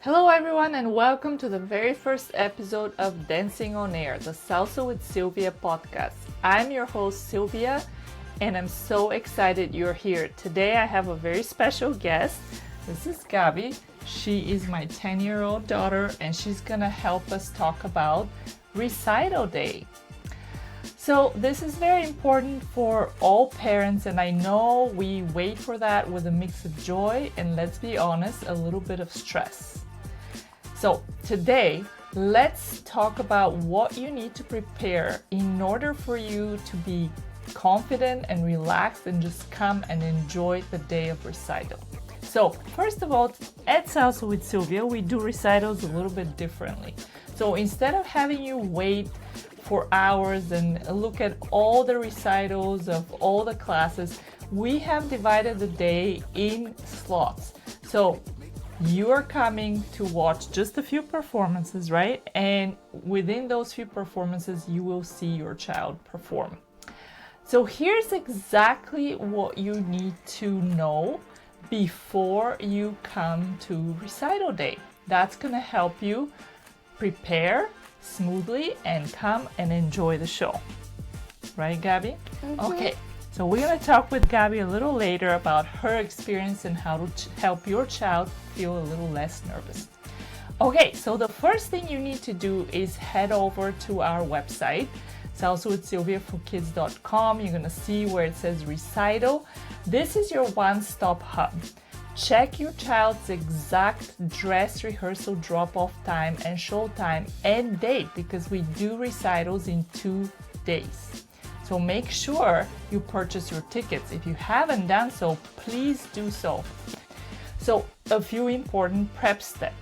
Hello everyone and welcome to the very first episode of Dancing on Air, the Salsa with Silvia podcast. I'm your host Silvia and I'm so excited you're here. Today I have a very special guest. This is Gabi. She is my 10-year-old daughter and she's gonna help us talk about recital day. So this is very important for all parents and I know we wait for that with a mix of joy and, let's be honest, a little bit of stress. So today, let's talk about what you need to prepare in order for you to be confident and relaxed and just come and enjoy the day of recital. So first of all, at Salsa with Silvia, we do recitals a little bit differently. So instead of having you wait for hours and look at all the recitals of all the classes, we have divided the day in slots. So you are coming to watch just a few performances, right? And within those few performances, you will see your child perform. So here's exactly what you need to know before you come to recital day. That's gonna help you prepare smoothly and come and enjoy the show. Right, Gabi? Mm-hmm. Okay. So we're going to talk with Gabi a little later about her experience and how to help your child feel a little less nervous. Okay, so the first thing you need to do is head over to our website, salsawithsilviaforkids.com. You're going to see where it says recital. This is your one-stop hub. Check your child's exact dress rehearsal drop-off time and show time and date because we do recitals in 2 days. So make sure you purchase your tickets. If you haven't done so, please do so. So a few important prep steps.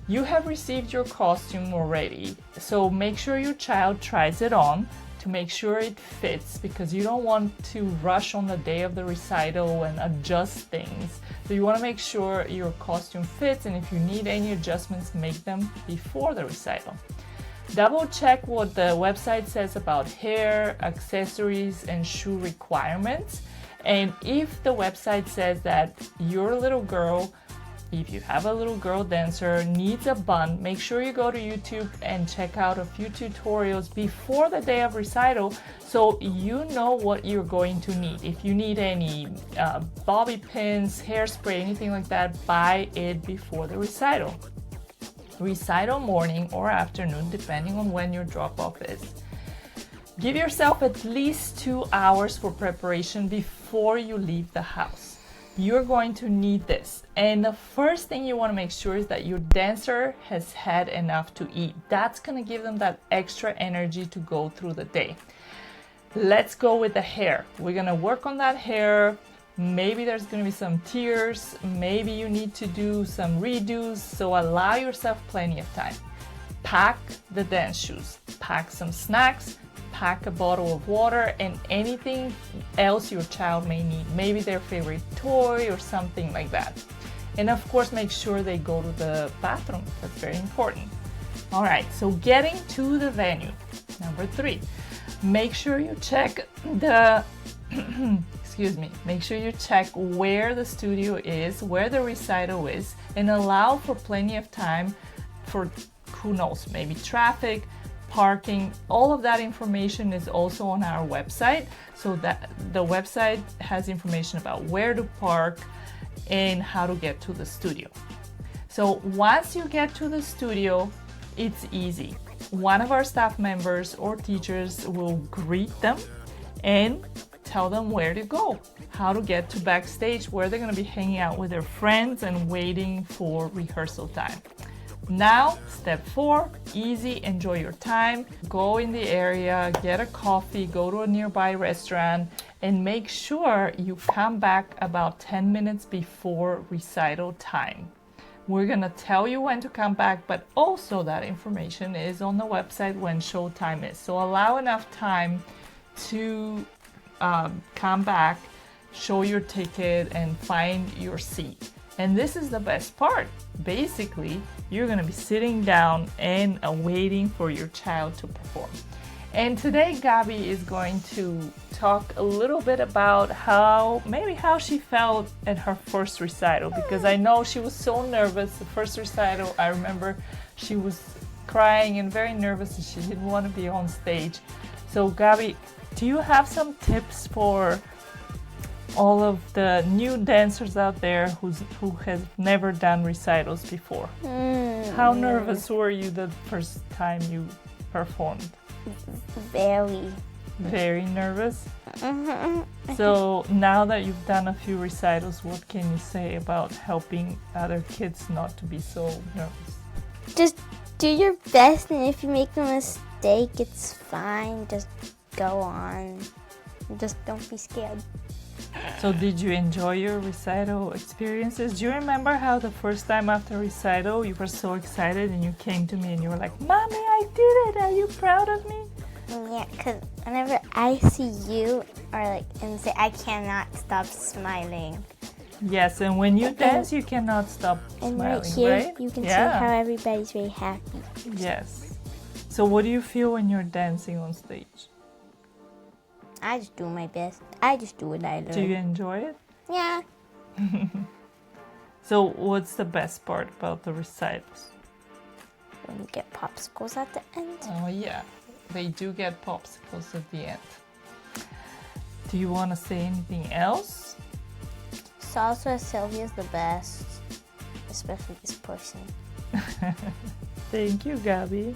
You have received your costume already, so make sure your child tries it on to make sure it fits because you don't want to rush on the day of the recital and adjust things. So you want to make sure your costume fits, and if you need any adjustments, make them before the recital. Double check what the website says about hair, accessories, and shoe requirements. And if the website says that your little girl, if you have a little girl dancer, needs a bun, make sure you go to YouTube and check out a few tutorials before the day of recital so you know what you're going to need. If you need any bobby pins, hairspray, anything like that, buy it before the recital. Recital morning or afternoon, depending on when your drop-off is. Give yourself at least 2 hours for preparation before you leave the house. You're going to need this. And the first thing you want to make sure is that your dancer has had enough to eat. That's going to give them that extra energy to go through the day. Let's go with the hair. We're going to work on that hair. Maybe there's going to be some tears, maybe you need to do some redos, so allow yourself plenty of time. Pack the dance shoes, pack some snacks, pack a bottle of water and anything else your child may need, maybe their favorite toy or something like that. And of course, make sure they go to the bathroom, that's very important. All right, so getting to the venue. Number 3, make sure you check the make sure you check where the studio is, where the recital is, and allow for plenty of time for, who knows, maybe traffic, parking. All of that information is also on our website, so that the website has information about where to park and how to get to the studio. So once you get to the studio, it's easy. One of our staff members or teachers will greet them and tell them where to go, how to get to backstage, where they're going to be hanging out with their friends and waiting for rehearsal time. Now, step 4, easy, enjoy your time. Go in the area, get a coffee, go to a nearby restaurant, and make sure you come back about 10 minutes before recital time. We're going to tell you when to come back, but also that information is on the website when show time is. So allow enough time to come back, show your ticket, and find your seat. And this is the best part. Basically, you're going to be sitting down and waiting for your child to perform. And today Gabi is going to talk a little bit about how she felt at her first recital, because I know she was so nervous. The first recital, I remember she was crying and very nervous and she didn't want to be on stage. So Gabi, do you have some tips for all of the new dancers out there who has never done recitals before? How nervous were you the first time you performed? Very nervous? So now that you've done a few recitals, what can you say about helping other kids not to be so nervous? Just do your best, and if you make a mistake, it's fine. Just go on. Just don't be scared. So did you enjoy your recital experiences? Do you remember how the first time after recital you were so excited and you came to me and you were like, "Mommy, I did it! Are you proud of me?" Yeah, because whenever I see you and say, I cannot stop smiling. Yes, and when you dance, you cannot stop and smiling, right here, right? you can see how everybody's very happy. Yes. So what do you feel when you're dancing on stage? I just do my best. I just do what I learn. Do you enjoy it? Yeah. So what's the best part about the recitals? When you get popsicles at the end. Oh yeah, they do get popsicles at the end. Do you want to say anything else? Salsa with Silvia is the best, especially this person. Thank you, Gabi.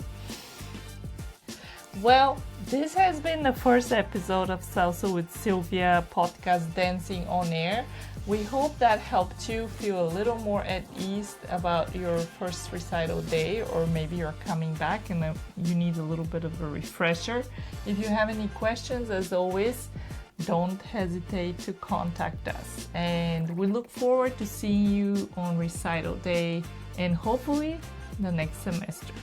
Well, this has been the first episode of Salsa with Silvia podcast Dancing on Air. We hope that helped you feel a little more at ease about your first recital day, or maybe you're coming back and you need a little bit of a refresher. If you have any questions, as always, don't hesitate to contact us. And we look forward to seeing you on recital day and hopefully the next semester.